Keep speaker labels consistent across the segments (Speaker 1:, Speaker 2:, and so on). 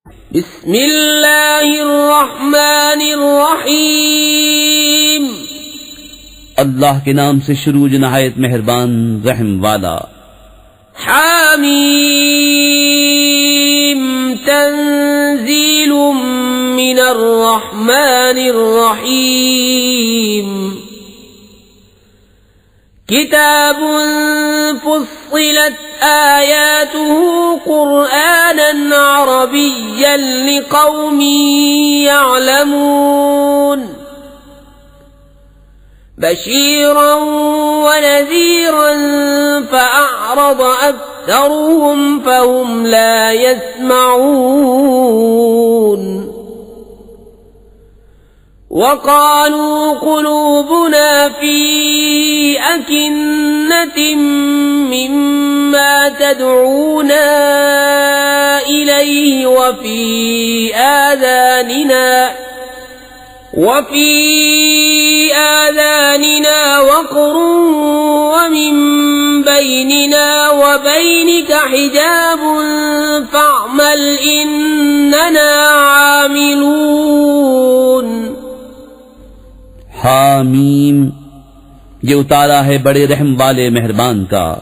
Speaker 1: बिस्मिल्लाहिर्रहमानिर्रहीम।
Speaker 2: अल्लाह के नाम से शुरू जो नहायत मेहरबान रहम वाला।
Speaker 1: हामीम तंजीलुम मिनर्रहमानिर्रहीम। किताबुन फुस्सिलत आयातुहु कुरआनन अरबिय्यन लिक़ौमिन यअलमून। बशीरन व नज़ीरन फ़अअरद अक्सरुहुम फ़हुम ला यस्मऊन। वक़ालू क़ुलूबुना फ़ी अकिन्नतिन मिम्मा तदऊना इलैहि वफ़ी आज़ानिना वक़रुन वमिन बैनिना वबैनिक हिजाबुन फ़अमल इन्नना आमिलून।
Speaker 2: हामीम, ये उतारा है बड़े रहम वाले मेहरबान का।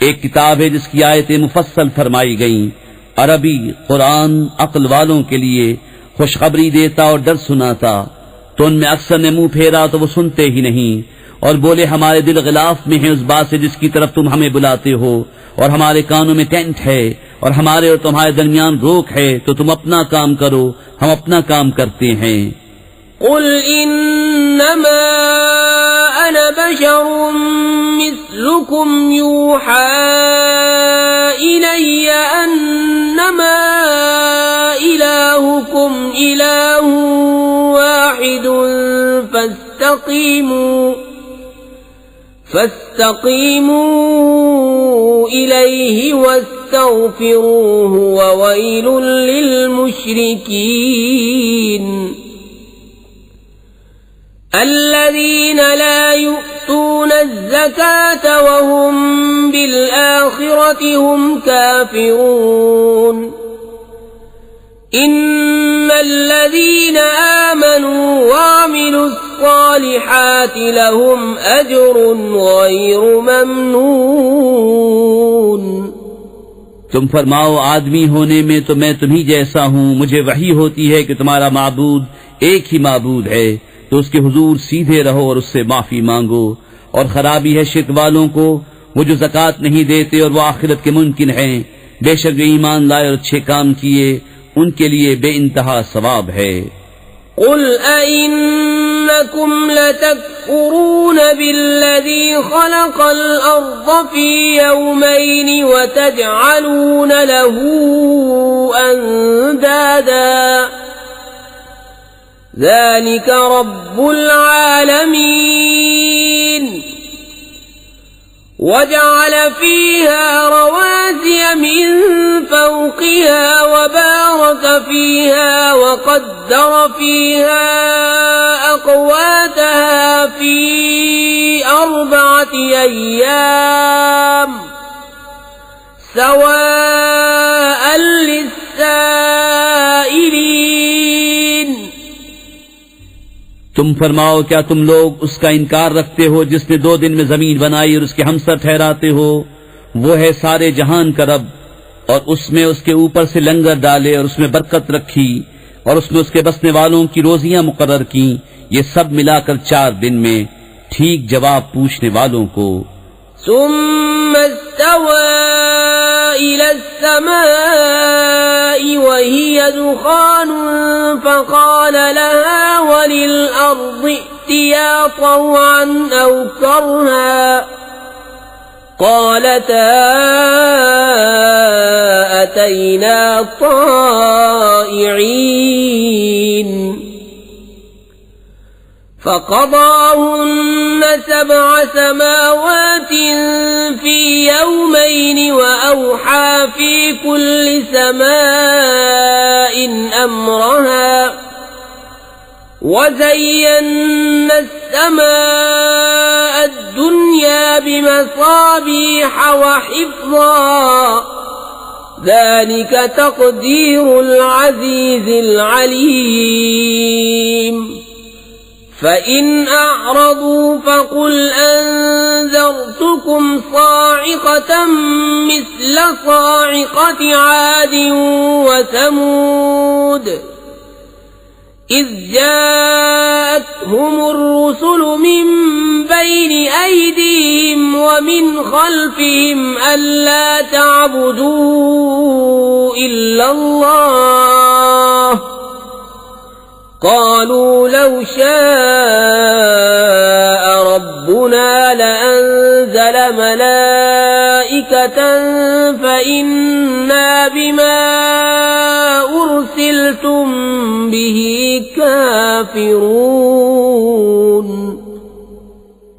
Speaker 2: एक किताब है जिसकी आयतें मुफस्सल फरमाई गईं। अरबी कुरान अक्ल वालों के लिए खुशखबरी देता और डर सुनाता। तो उनमें अक्सर ने मुंह फेरा तो वो सुनते ही नहीं और बोले हमारे दिल गिलाफ में है उस बात से जिसकी तरफ तुम हमें बुलाते हो, और हमारे कानों में टेंट है और हमारे और तुम्हारे दरमियान रोक है, तो तुम अपना काम करो, हम अपना काम करते हैं।
Speaker 1: कुल इन्नमा अना बशरुम मिस्लुकुम यूहा इलैया अन्नमा इलाहुकुम इलाहुन वाहिदुन फस्तकीमू इलैहि वस्तगफिरूहु ववैलुल लिलमुश्रिकीन। الذين لا يؤتون الزكاة وهم بالآخرة هم كافرون। إن الذين آمنوا وعملوا الصالحات لهم أجر غير ممنون।
Speaker 2: तुम फरमाओ आदमी होने में तो मैं तुम्ही जैसा हूँ। मुझे वही होती है कि तुम्हारा माबूद एक ही माबूद है, तो उसके हुजूर सीधे रहो और उससे माफी मांगो। और खराबी है शिर्क वालों को, वो जो ज़कात नहीं देते और वो आखिरत के मुनकिन हैं। बेशक जो ईमान लाए और अच्छे काम किए उनके लिए बेइंतहा सवाब है।
Speaker 1: कुल अइन्नकुम लतकफुरून बिल्लज़ी खलक़ल अर्ज़ फ़ी यौमैनि व तजअलून लहू अंदादा ذلك رب العالمين। وجعل فيها رواسي من فوقها وبارك فيها وقدر فيها أقواتها في 4 أيام سواء للسائلين।
Speaker 2: तुम फरमाओ क्या तुम लोग उसका इनकार रखते हो जिसने 2 दिन में जमीन बनाई और उसके हमसर ठहराते हो? वो है सारे जहान का रब, और उसमें उसके ऊपर से लंगर डाले और उसमें बरकत रखी और उसमें उसके बसने वालों की रोजियां मुकर्रर की। ये सब मिलाकर 4 दिन में ठीक जवाब पूछने वालों को।
Speaker 1: सुम्मा इस्तवा इला अस्समाइ वहिय दुखानुन फक़ाल लहा वलिल अर्दि इतिया तौअन औ करहा क़ालता अतैना ताइईन। فقضاهن 7 سماوات في يومين وأوحى في كل سماء أمرها وزينا السماء الدنيا بمصابيح وحفظا ذلك تقدير العزيز العليم فإن أعرضوا فقل أنذرتكم صاعقة مثل صاعقة عاد وثمود إذ جاءتهم الرسل من بين أيديهم ومن خلفهم ألا تعبدوا إلا الله قالوا لو شاء ربنا لأنزل ملائكة فإنا بما أرسلتم به كافرون।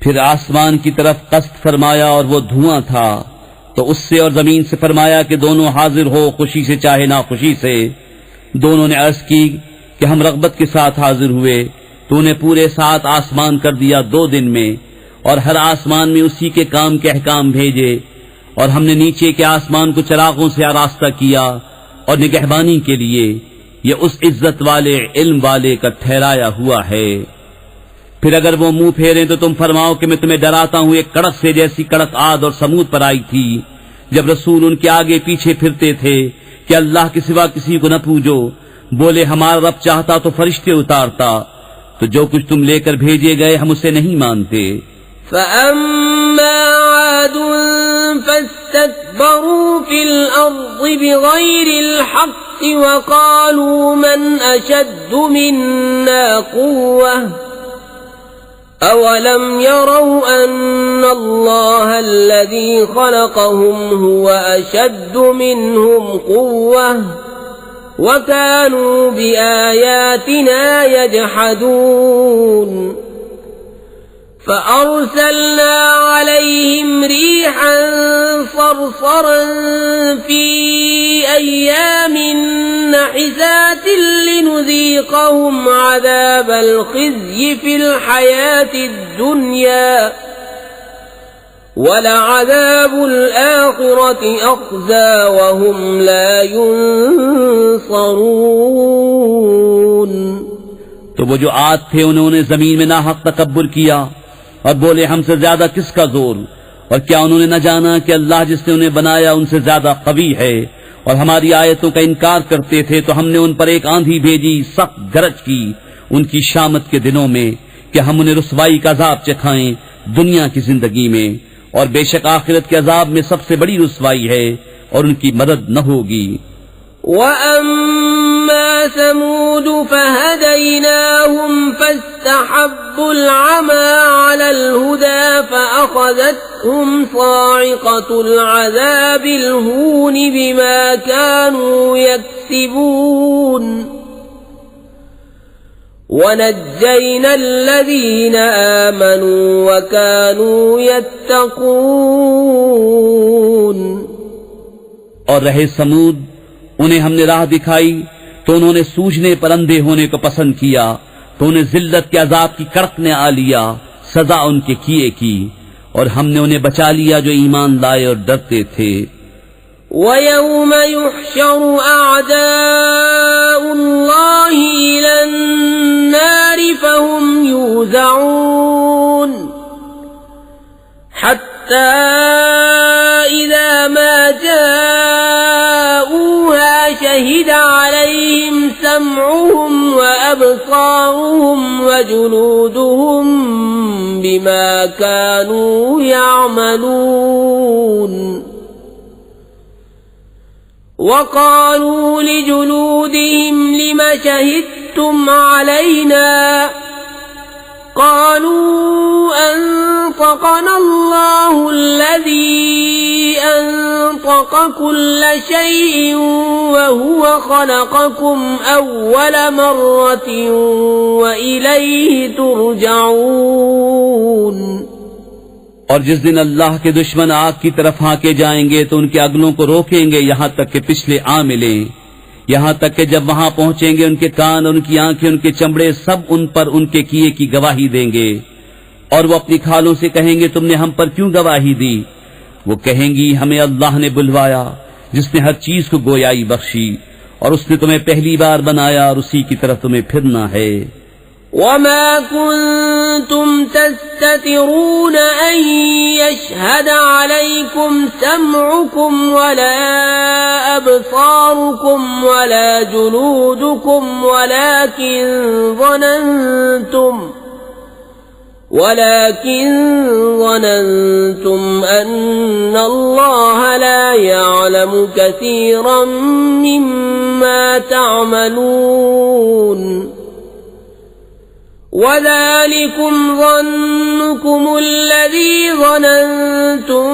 Speaker 2: फिर आसमान की तरफ कस्त फरमाया और वो धुआं था, तो उससे और जमीन से फरमाया कि दोनों हाजिर हो, खुशी से चाहे ना खुशी से। दोनों ने अर्ज की कि हम रग़बत के साथ हाजिर हुए। तूने पूरे 7 आसमान कर दिया 2 दिन में, और हर आसमान में उसी के काम के अहकाम भेजे, और हमने नीचे के आसमान को चरागों से आरास्ता किया और निगहबानी के लिए। ये उस इज्जत वाले इल्म वाले का ठहराया हुआ है। फिर अगर वो मुंह फेरें तो तुम फरमाओ कि मैं तुम्हें डराता हूं एक कड़क से, जैसी कड़क आद और समूद पर आई थी, जब रसूल उनके आगे पीछे फिरते थे कि अल्लाह के सिवा किसी को न पूजो। बोले हमारा रब चाहता तो फरिश्ते उतारता, तो जो कुछ तुम लेकर भेजे गए हम उसे नहीं मानते।
Speaker 1: فأما عاد فاستكبروا في الأرض بغير الحق وقالوا من أشد منا قوة أولم يروا أن الله الذي خلقهم هو أشد منهم قوة وكانوا بآياتنا يجحدون فأرسلنا عليهم ريحا صرصرا في أيام نحسات لنذيقهم عذاب الخزي في الحياة الدنيا ولعذاب الآخرة أخزى وهم لا ينصرون।
Speaker 2: तो वो जो आद थे उन्होंने जमीन में नाहक तकब्बुर किया और बोले हमसे ज्यादा किसका जोर, और क्या उन्होंने न जाना कि अल्लाह जिसने उन्हें बनाया उनसे ज्यादा कवी है। और हमारी आयतों का इनकार करते थे तो हमने उन पर एक आंधी भेजी, सख्त गरज की उनकी शामत के दिनों में, कि हम उन्हें रुसवाई का अजाब चखाएं दुनिया की जिंदगी में, और बेशक आखिरत के अजाब में सबसे बड़ी रुसवाई है और उनकी मदद न होगी।
Speaker 1: وأما ثمود فهديناهم فاستحبوا العمى على الهدى فأخذتهم صاعقة العذاب الهون بما كانوا يكسبون ونجينا الذين آمنوا وكانوا يتقون।
Speaker 2: और रहे समूद, उन्हें हमने राह दिखाई तो उन्होंने सूझने पर अंधे होने को पसंद किया, तो उन्हें जिल्लत के अजाब की कड़क ने आ लिया, सजा उनके किए की, और हमने उन्हें बचा लिया जो ईमान लाए और डरते थे।
Speaker 1: وَيَوْمَ يُحْشَرُ أَعْدَاءُ اللَّهِ إِلَى النَّارِ فَهُمْ يُوزَعُونَ حَتَّى إِذَا مَا جَاءُوهَا شَهِدَ عَلَيْهِمْ سَمْعُهُمْ وَأَبْصَارُهُمْ وَجُلُودُهُمْ بِمَا كَانُوا يَعْمَلُونَ وقالوا لجلودهم لم شهدتم علينا قالوا أنطقنا الله الذي أنطق كل شيء وهو خلقكم أول مرة وإليه ترجعون।
Speaker 2: और जिस दिन अल्लाह के दुश्मन आग की तरफ हाके जाएंगे तो उनके अगलों को रोकेंगे यहां तक कि पिछले आ मिले, यहां तक कि जब वहां पहुंचेंगे उनके कान, उनकी आंखें, उनके चमड़े सब उन पर उनके किए की गवाही देंगे। और वो अपनी खालों से कहेंगे तुमने हम पर क्यों गवाही दी? वो कहेंगी हमें अल्लाह ने बुलवाया, जिसने हर चीज को गोयाई बख्शी, और उसने तुम्हें पहली बार बनाया और उसी की तरफ तुम्हें फिरना है।
Speaker 1: وما كنتم تستترون أن يشهد عليكم سمعكم ولا أبصاركم ولا جلودكم ولكن ظننتم أن الله لا يعلم كثيرا مما تعملون وذلكم ظنكم الذي ظننتم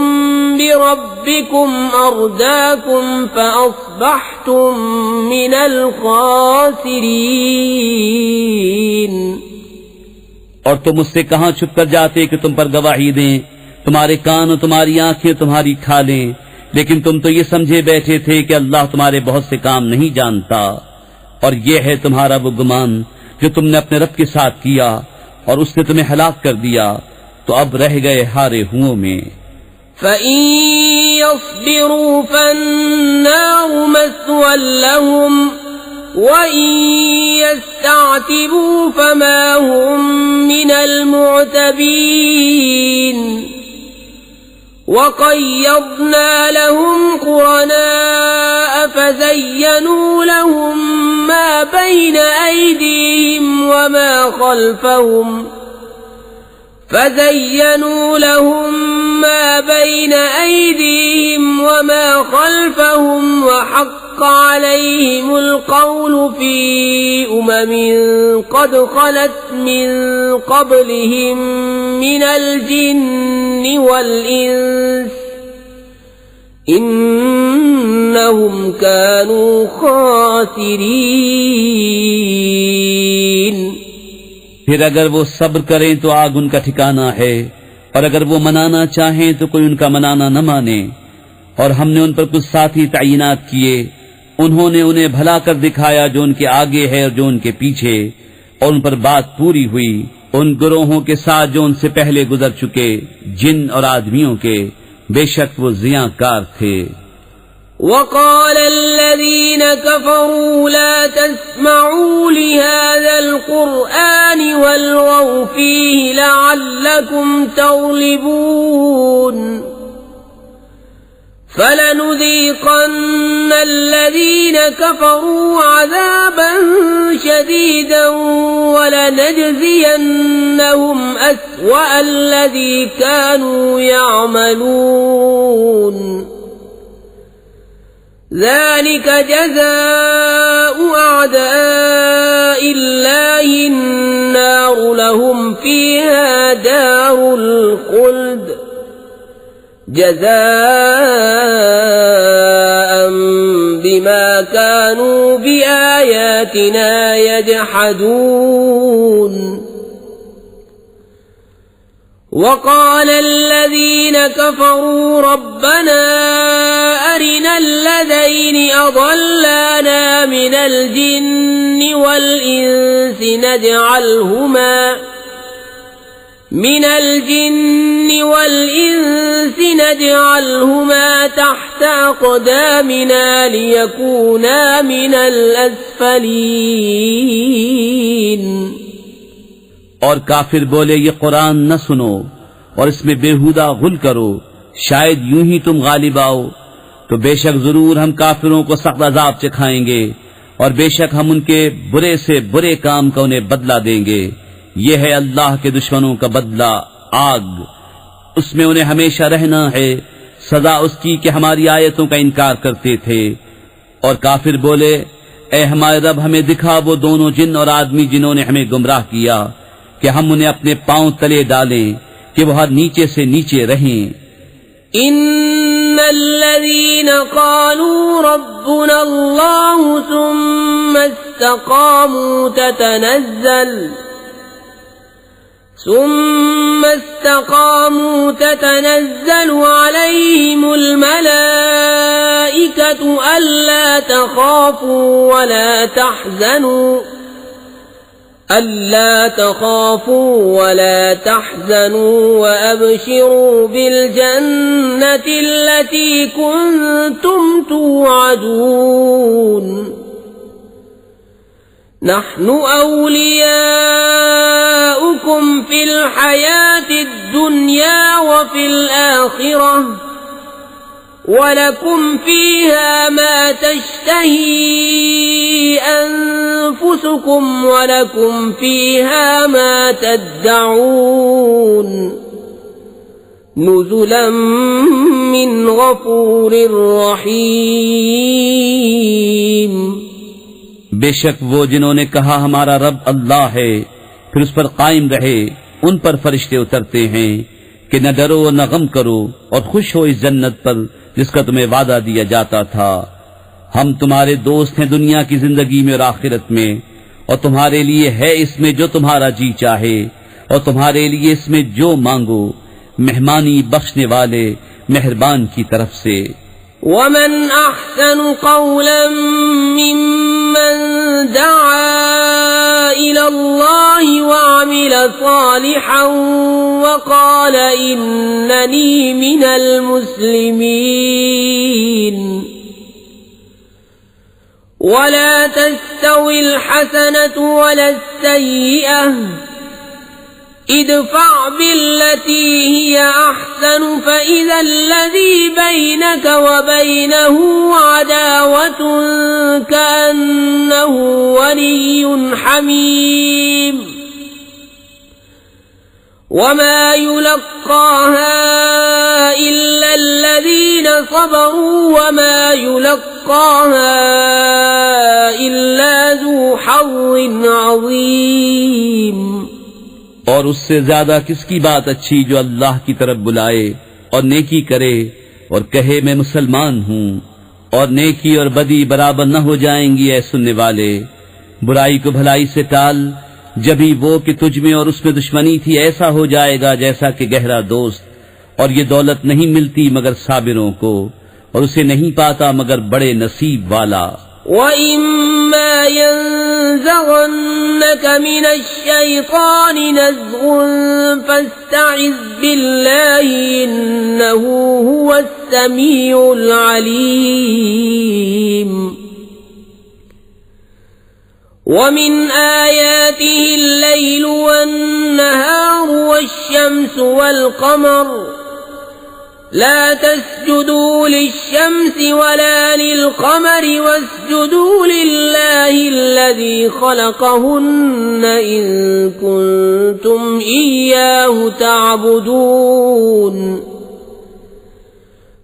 Speaker 1: بربكم أرداكم فأصبحتم من الخاسرين।
Speaker 2: और तुम उससे कहां छुप कर जाते कि तुम पर गवाही दें, तुम्हारे कान और तुम्हारी आंखें तुम्हारी खालें, लेकिन तुम तो ये समझे बैठे थे कि अल्लाह तुम्हारे बहुत से काम नहीं जानता। और ये है तुम्हारा वो गुमान जो तुमने अपने रब के साथ किया, और उसने तुम्हें हलाक कर दिया, तो अब रह गए हारे हुओं में।
Speaker 1: فَإِن يَصْبِرُوا فَالنَّارُ مَثْوًى لَهُمْ وَإِن يَسْتَعْتِبُوا فَمَا هُمْ مِنَ الْمُعْتَبِينَ وَقَيَّضْنَا لَهُمْ قُرَنَاءَ فَزَيَّنُوا لَهُم مَّا بَيْنَ أَيْدِيهِمْ وَمَا خَلْفَهُمْ وَحَقَّ عَلَيْهِمُ الْقَوْلُ فِي قَدْ خَلَتْ مِن قَبْلِهِم مِّنَ الْجِنِّ وَالْإِنسِ إِنَّهُمْ كَانُوا خَاسِرِينَ।
Speaker 2: फिर अगर वो सब्र करें तो आग उनका ठिकाना है, और अगर वो मनाना चाहें तो कोई उनका मनाना न माने। और हमने उन पर कुछ साथी तैनात किए, उन्होंने उन्हें भला कर दिखाया जो उनके आगे है और जो उनके पीछे, और उन पर बात पूरी हुई उन गुरोहों के साथ जो उनसे पहले गुजर चुके, जिन और आदमियों के, बेशक वो ज़ियाकार थे।
Speaker 1: وقال الذين كفروا لا تسمعوا لهذا القرآن والغوا فيه لعلكم تغلبون فلنذيقن الذين كفروا عذابا شديدا ولنجزينهم أسوأ الذي كانوا يعملون ذلك جزاء أعداء الله النار لهم فيها دار الخلد جزاء بما كانوا بآياتنا يجحدون وقال الذين كفروا ربنا أرنا الذين أضلانا من الجن والإنس نجعلهما تحت أقدامنا ليكونا من الأسفلين।
Speaker 2: और काफिर बोले ये कुरान न सुनो और इसमें बेहुदा गुल करो, शायद यूं ही तुम गालिब आओ। तो बेशक जरूर हम काफिरों को सख्त अजाब चखाएंगे, और बेशक हम उनके बुरे से बुरे काम का उन्हें बदला देंगे। ये है अल्लाह के दुश्मनों का बदला, आग, उसमें उन्हें हमेशा रहना है। सजा उसकी कि हमारी आयतों का इनकार करते थे। और काफिर बोले, ए हमारे रब, हमें दिखा वो दोनों जिन और आदमी जिन्होंने हमें गुमराह किया, कि हम उन्हें अपने पांव तले डालें कि वह नीचे से नीचे रहें।
Speaker 1: इन्नल्लज़ीन क़ालू रब्बुना अल्लाहु सुम्मा इस्तक़ामू ततनज़्ज़लु अलैहिमुल मलाइकतु अल्ला तख़ाफू वला तहज़नू ألا تخافوا ولا تحزنوا وأبشروا بالجنة التي كنتم توعدون نحن أولياؤكم في الحياة الدنيا وفي الآخرة ولكم فيها ما تشتهي أنفسكم ولكم فيها ما تدعون نزلا من غفور رحيم
Speaker 2: बेशक वो जिन्होंने कहा हमारा रब अल्लाह है, फिर उस पर कायम रहे, उन पर फरिश्ते उतरते हैं कि न डरो न गम करो और खुश हो इस जन्नत पर जिसका तुम्हें वादा दिया जाता था। हम तुम्हारे दोस्त हैं दुनिया की जिंदगी में और आखिरत में, और तुम्हारे लिए है इसमें जो तुम्हारा जी चाहे और तुम्हारे लिए इसमें जो मांगो, मेहमानी बख्शने वाले मेहरबान की तरफ से।
Speaker 1: वमन अहसन क़ौलन मिम्मन दआ इलल्लाहि व अमिल सालिहन व क़ाल इन्ननी मिनल मुस्लिमीन वला तस्तविल हसनतु वला सय्यिअह इदफ़अ बिल्लती हिय अहसन फ़इज़ा अल्लज़ी बैनक व बैनहु अदावतुन कअन्नहु वलिय्युन हमीम वमा युलक्काहा इल्ला अल्लज़ीन सबरू वमा युलक्काहा इल्ला ज़ू हज़्ज़िन अज़ीम।
Speaker 2: और उससे ज्यादा किसकी बात अच्छी जो अल्लाह की तरफ बुलाए और नेकी करे और कहे मैं मुसलमान हूँ, और नेकी और बदी बराबर न हो जाएंगी ऐ सुनने वाले। बुराई को भलाई से टाल, जभी वो कि तुझ में और उसमें दुश्मनी थी ऐसा हो जाएगा जैसा कि गहरा दोस्त। और ये दौलत नहीं मिलती मगर साबिरों को, और उसे नहीं पाता मगर बड़े नसीब वाला।
Speaker 1: وَإِمَّا يَنزَغَنَّكَ مِنَ الشَّيْطَانِ نَزْغٌ فَاسْتَعِذْ بِاللَّهِ إِنَّهُ هُوَ السَّمِيعُ الْعَلِيمُ وَمِنْ آيَاتِهِ اللَّيْلُ وَالنَّهَارُ وَالشَّمْسُ وَالْقَمَرُ لا تسجدوا للشمس ولا للقمر واسجدوا لله الذي خلقهن إن كنتم إياه تعبدون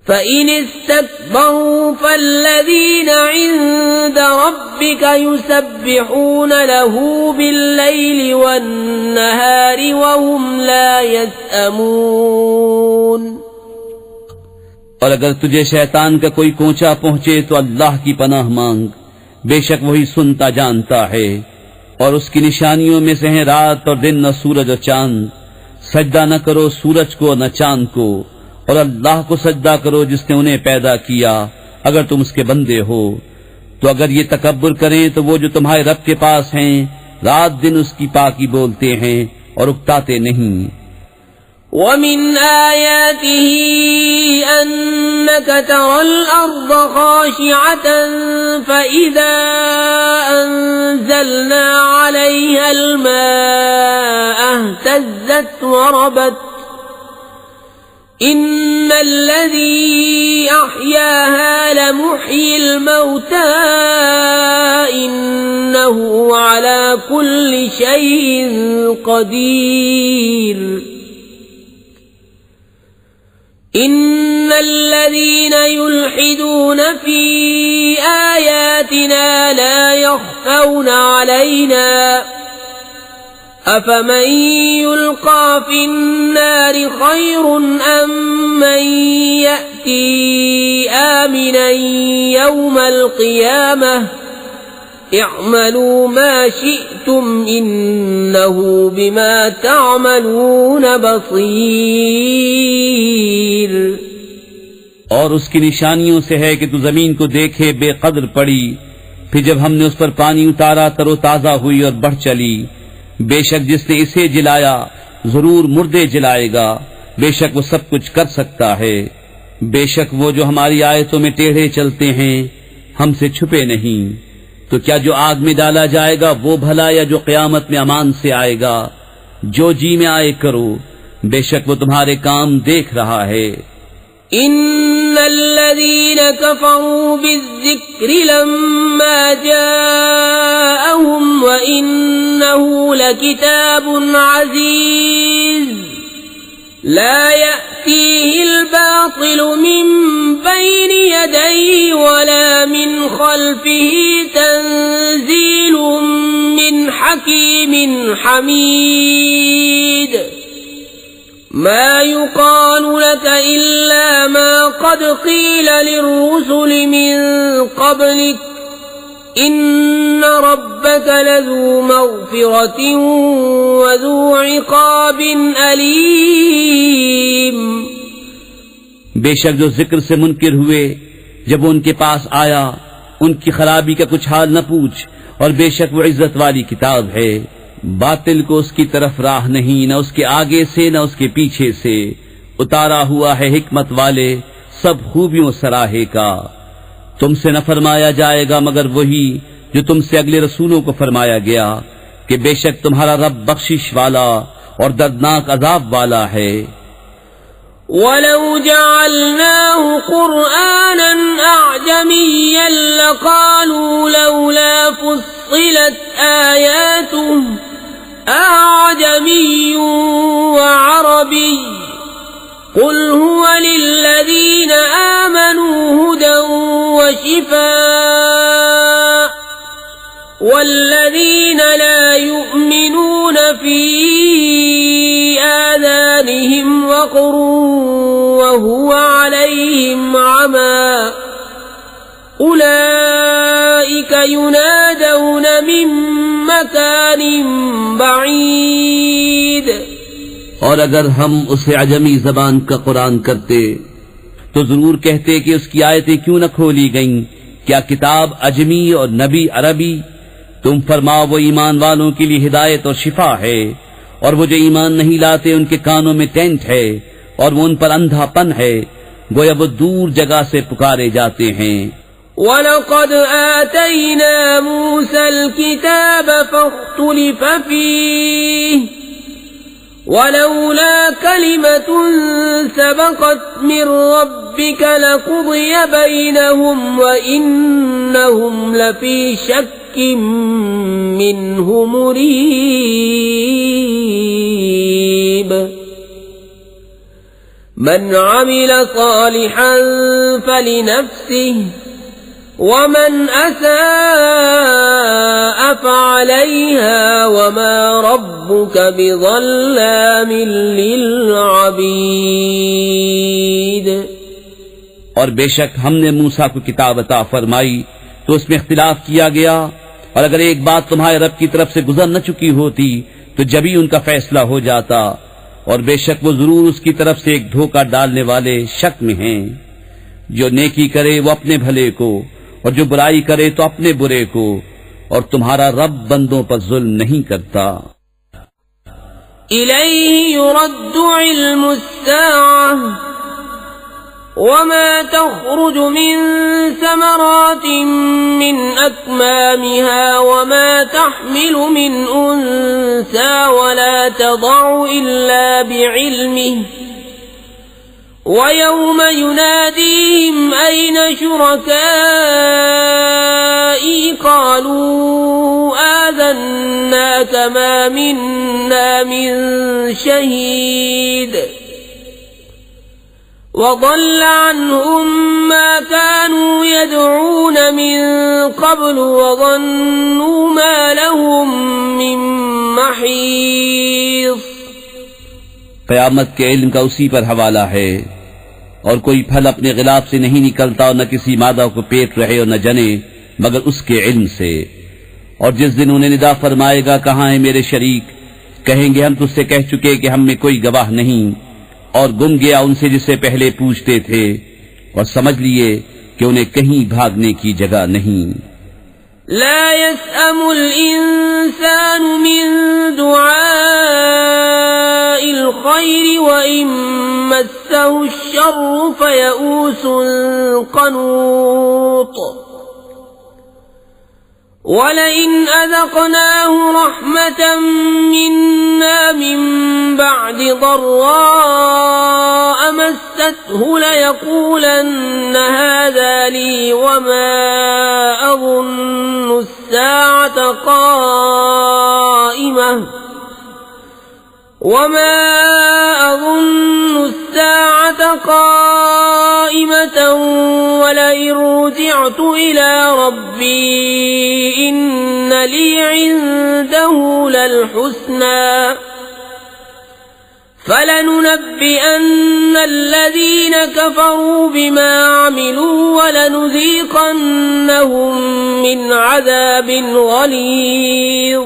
Speaker 1: فإن استكبروا فالذين عند ربك يسبحون له بالليل والنهار وهم لا يسأمون।
Speaker 2: और अगर तुझे शैतान का कोई कोंचा पहुंचे तो अल्लाह की पनाह मांग, बेशक वही सुनता जानता है। और उसकी निशानियों में से हैं रात और दिन, न सूरज और चांद। सजदा न करो सूरज को न चांद को, और अल्लाह को सजदा करो जिसने उन्हें पैदा किया अगर तुम उसके बंदे हो। तो अगर ये तकब्बुर करें तो वो जो तुम्हारे रब के पास हैं रात दिन उसकी पाकी बोलते हैं और उकताते नहीं।
Speaker 1: وَمِنْ آيَاتِهِ أَنَّكَ تَرَى الْأَرْضَ خَاشِعَةً فَإِذَا أَنزَلْنَا عَلَيْهَا الْمَاءَ اهْتَزَّتْ وَرَبَتْ إِنَّ الَّذِي أَحْيَاهَا لَمُحْيِي الْمَوْتَى إِنَّهُ عَلَى كُلِّ شَيْءٍ قَدِيرٌ إن الذين يلحدون في آياتنا لا يخفون علينا أفمن يلقى في النار خير أم من يأتي آمنا يوم القيامة اعملوا ما شئتم إنه بما تعملون بصير।
Speaker 2: और उसकी निशानियों से है कि तू जमीन को देखे बेकद्र पड़ी, फिर जब हमने उस पर पानी उतारा तरोताजा हुई और बढ़ चली। बेशक जिसने इसे जिलाया जरूर मुर्दे जिलाएगा, बेशक वो सब कुछ कर सकता है। बेशक वो जो हमारी आयतों में टेढ़े चलते हैं हमसे छुपे नहीं। तो क्या जो आग में डाला जाएगा वो भला, या जो क़यामत में अमान से आएगा? जो जी में आए करो, बेशक वो तुम्हारे काम देख रहा है।
Speaker 1: इन्नल्लज़ीन कफ़रू बिज़्ज़िक्रि लम्मा जाअहुम व इन्नहु लकिताबुन अज़ीज़ ला यअतीहिल बातिलु मिन बैनि यदैहि वला मिन खल्फिही तंज़ीलुम मिन हकीमिन हमीद। मा युक़ालु लक इल्ला मा क़द क़ील लिर्रुसुल मिन क़ब्लिक इन्न रब्बक लज़ू मग़फ़िरतिन व ज़ू इक़ाबिन अलीम।
Speaker 2: बेशक जो जिक्र से मुनकिर हुए जब वो उनके पास आया, उनकी खराबी का कुछ हाल न पूछ, और बेशक वो इज्जत वाली किताब है। बातिल को उसकी तरफ राह नहीं, न उसके आगे से न उसके पीछे से। उतारा हुआ है हिकमत वाले सब खूबियों सराहे का। तुमसे न फरमाया जाएगा मगर वही जो तुमसे अगले रसूलों को फरमाया गया कि बेशक तुम्हारा रब बख्शिश वाला और दर्दनाक अजाब वाला है।
Speaker 1: वलौ जअलनाहु कुरआनन अअजमिय्यन लक़ालू लौला फुस्सिलत आयातुहु अअजमिय्युन व अरबिय्युन क़ुल हुव लिल्लज़ीन आमनू हुदन व शिफ़ाअ वल्लज़ीन ला युमिनून फ़ी आज़ानिहिम वक़्रुन व हुव अलैहिम अमा उलाइक युनादौन मिन मकानिन बईद।
Speaker 2: और अगर हम उसे अजमी जबान का कुरान करते तो जरूर कहते कि उसकी आयतें क्यों न खोली गईं। क्या किताब अजमी और नबी अरबी? तुम फरमाओ वो ईमान वालों के लिए हिदायत और शिफा है, और वो जो ईमान नहीं लाते उनके कानों में टेंट है और वो उन पर अंधापन है, गोया वो दूर जगह से पुकारे जाते हैं।
Speaker 1: वलक़द आतैना मूसल किताब फख्तुलिफ़ फ़ीह वलौला कलिमतुन सबक़त मिन रब्बिक लक़ुदिय बैनहुम व इन्नहुम लफ़ी शक्किन मिन्हु मुरीब। मन अमिल सालिहन फलिनफ्सिहि वमन असाअ फ़अलैहा वमा रब्बुक बिज़ल्लामिन लिलअबीद।
Speaker 2: और बेशक हमने मूसा को किताब अता फरमाई तो उसमें इख्तिलाफ किया गया, और अगर एक बात तुम्हारे रब की तरफ से गुजर न चुकी होती तो जभी उनका फैसला हो जाता। और बेशक वो जरूर उसकी तरफ से एक धोखा डालने वाले शक में हैं। जो नेकी करे वो अपने भले को, और जो बुराई करे तो अपने बुरे को, और तुम्हारा रब बंदों पर जुल्म नहीं करता।
Speaker 1: इलैहि युरद्दु इल्मुस्साअह वमा तख़रुजु मिन समरातिन मिन अक्मामिहा वमा तहमिलु मिन उन्सा वला तदअु इल्ला बिइल्मिहि वयौम युनादीहिम ऐन शुरकाई क़ालू आज़न्नाक मा मिन्ना मिन शहीद वज़ल्ल अन्हुम मा कानू यदऊन मिन क़ब्ल वज़न्नू मा लहुम मिन महीस।
Speaker 2: क़यामत के इल्म का उसी पर हवाला है, और कोई फल अपने गिलाफ से नहीं निकलता और न किसी मादा को पेट रहे और न जने मगर उसके इल्म से। और जिस दिन उन्हें निदा फरमाएगा कहाँ है मेरे शरीक, कहेंगे हम तुझसे कह चुके कि हम में कोई गवाह नहीं, और गुम गया उनसे जिससे पहले पूछते थे, और समझ लिए कि उन्हें कहीं भागने की जगह नहीं।
Speaker 1: لا يسأم الإنسان من دعاء الخير وإن مسه الشر فيئوس قنوط ولئن أذقناه رحمة منا من بعد ضراء مسته ليقولن هذا لي وما أظن الساعة قائمة ولئن رجعت إلى ربي إن لي عنده للحسنى فلننبئن الذين كفروا بما عملوا ولنذيقنهم من عذاب غليظ।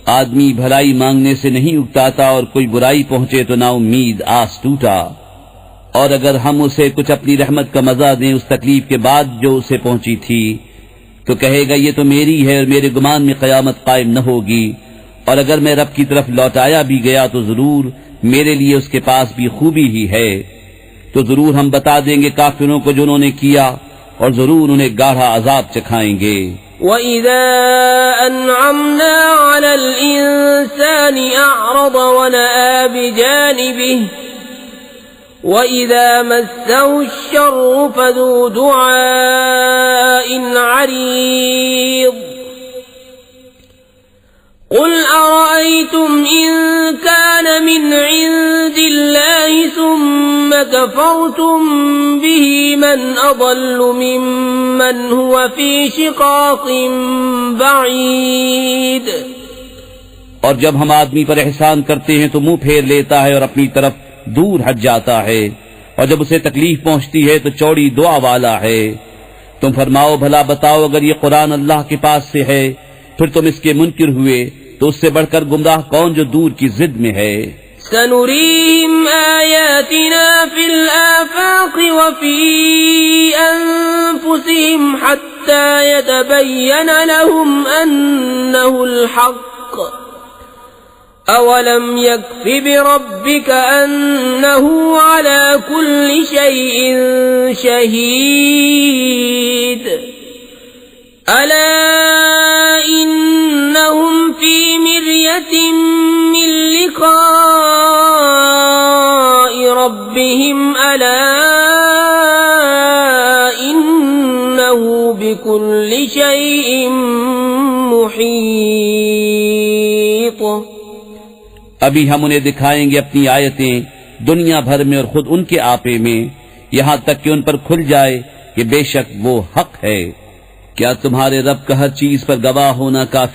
Speaker 2: आदमी भलाई मांगने से नहीं उकताता और कोई बुराई पहुंचे तो ना उम्मीद आस टूटा। और अगर हम उसे कुछ अपनी रहमत का मजा दें उस तकलीफ के बाद जो उसे पहुंची थी तो कहेगा ये तो मेरी है और मेरे गुमान में कयामत कायम न होगी। और अगर मैं रब की तरफ लौटाया भी गया तो जरूर मेरे लिए उसके पास भी खूबी ही है। तो जरूर हम बता देंगे काफिरों को जो उन्होंने किया और जरूर उन्हें गाढ़ा अजाब चखाएंगे।
Speaker 1: وَإِذَا أَنْعَمْنَا عَلَى الْإِنسَانِ أَعْرَضَ وَنَأَىٰ بِجَانِبِهِ وَإِذَا مَسَّهُ الشَّرُّ فَذُو دُعَاءٍ عَرِيضٍ قُلْ أَرَأَيْتُمْ إِن كَانَ مِنْ عِندِ اللَّهِ ثُمَّ كَفَرْتُم بِهِ مَنْ أَضَلُّ مِمَّنْ هُوَ فِي شِقَاقٍ بَعِيدٍ।
Speaker 2: और जब हम आदमी पर एहसान करते हैं तो मुंह फेर लेता है और अपनी तरफ दूर हट जाता है और जब उसे तकलीफ पहुंचती है तो चौड़ी दुआ वाला है। तुम फरमाओ भला बताओ अगर ये कुरान अल्लाह के पास से है फिर तुम इसके मुनकिर हुए तो उससे बढ़कर गुमराह कौन जो दूर की जिद में है।
Speaker 1: सनुरीहिम आयातिना फिल आफाक व फी अनफुसिहिम हत्ता यतबय्यन लहुम अन्नहुल हक़ अवलम यकफ़ि बिरब्बिका अन्नहु अला कुल्लि शैइन शहीद अला इन्नहुम फी मिर्यतिन मिन लिक़ाइ रब्बिहिम अला इन्नहु बिकुल्लि शैइन मुहीत।
Speaker 2: अभी हम उन्हें दिखाएंगे अपनी आयतें दुनिया भर में और खुद उनके आपे में यहाँ तक कि उन पर खुल जाए कि बेशक वो हक है। क्या तुम्हारे रब का हर चीज पर गवाह होना काफी